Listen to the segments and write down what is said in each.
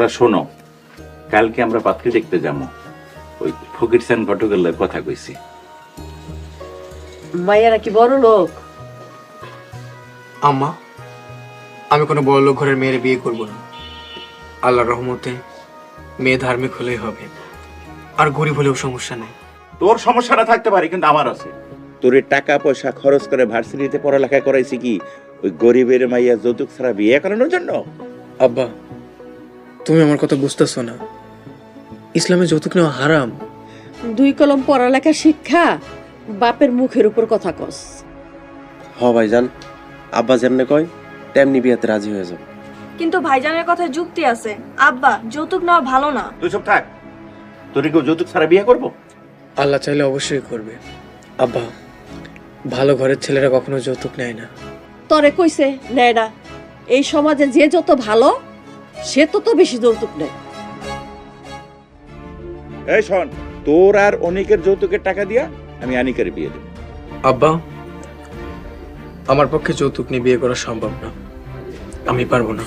তোমরা শোনো, কালকে আমরা পাত্রী দেখতে যাবো। ওই ফকির সেন ঘটকের লগে কথা কইছি। মাইয়ারা কি বড় লোক? আম্মা, আমি কোনো বড় লোক ঘরের মেয়ের বিয়ে করব না। আল্লাহর রহমতে মেয়ে ধার্মিক হলেই হবে, আর গরিব হলেও সমস্যা নেই। তোর সমস্যাটা থাকতে পারে, কিন্তু আমার আছে। তোর টাকা পয়সা খরচ করে ভার্সিটিতে পড়ালেখা করাইছি কি ওই গরিবের মাইয়া যৌতুক ছাড়া বিয়ে করানোর জন্য? আব্বা, তুমি আমার কথা বুঝতেছো না। ইসলামে যৌতুক নেওয়া হারাম। 2 কলম পড়ালেখা শিক্ষা বাপের মুখের উপর কথা কস। হ ভাইজান, আব্বা যেমনে কয় তেমনি বিয়াতে রাজি হয়ে যাও। কিন্তু ভাইজানের কথায় যুক্তি আছে। আব্বা, যৌতুক নেওয়া ভালো না। তুই সব থাক। তোর কেউ যৌতুক ছাড়া বিয়ে করবো? আল্লাহ চাইলে অবশ্যই করবে। আব্বা, ভালো ঘরের ছেলেরা কখনো যৌতুক নেয় না। তরে কইছে নেয় না। এই সমাজে যে যত ভালো সে তত বেশি যৌতুক নেয়। এই শোন, তোর আর অনেকের যৌতুকের টাকা দিয়া আমি আনিকার বিয়ে দেব। আব্বা, আমার পক্ষে যৌতুক নিয়ে বিয়ে করা সম্ভব না। আমি পারবো না।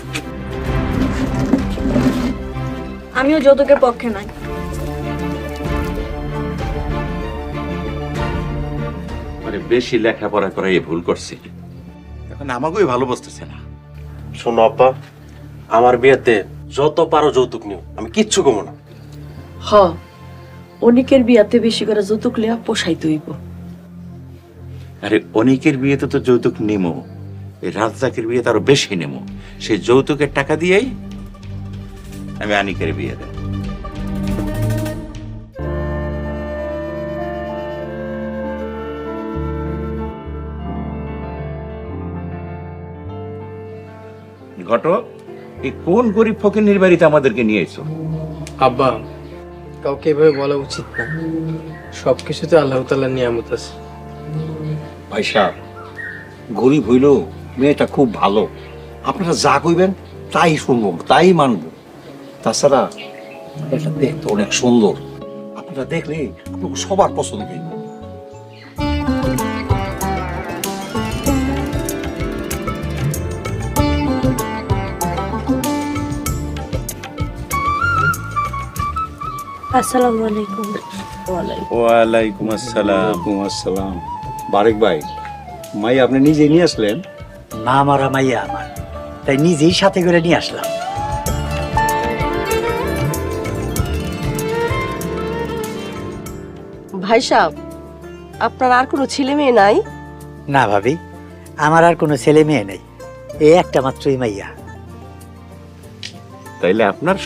আমিও যৌতুকের পক্ষে নাই। মানে বেশি লেখাপড়া করাই ভুল করছি, এখন আমাকেই ভালো বসতেছে না। শোনো আব্বা, আমার বিয়েতে যত পারো যৌতুক নিও, আমি কিচ্ছু কমো না। হ, অনেকের বিয়াতে বেশি করে যৌতুক লিয়া পোষাই তৈব। আরে অনেকের বিয়েতে তো যৌতুক নেমো, এই রাজ্জাকের বিয়েতে আরো বেশি নেমো। সেই যৌতুকের টাকা দিয়েই আমি আনিকার বিয়ে দেব। ঘটক, এই কোন গরিব ফকির বাড়িতে আমাদেরকে নিয়ে এসো? আব্বা, কাউকে এভাবে বলা উচিত না। সবকিছুতে আল্লাহ তাআলার নিয়ামত আছে। ভাই সাহেব, গরিব হইল মেয়েটা খুব ভালো। আপনারা যা কইবেন তাই শুনবো, তাই মানবো। তাছাড়া এটা দেখতে অনেক সুন্দর। আপনারা দেখলে আপনাকে সবার পছন্দ হইব। আসসালামু আলাইকুম। ওয়ালাইকুম আসসালাম। আসসালাম। বারেক ভাই, মাই আপনি নিজে নিয়ে আসলেন? মা মারা মাইয়া আমার, তাই নিজেই সাথে করে নিয়ে আসলাম। ভাই সাহেব, আপনার আর কোনো ছেলে মেয়ে নাই? না ভাবি, আমার আর কোনো ছেলে মেয়ে নেই, এই একটা মাত্রই মাইয়া। তাইলে আপনার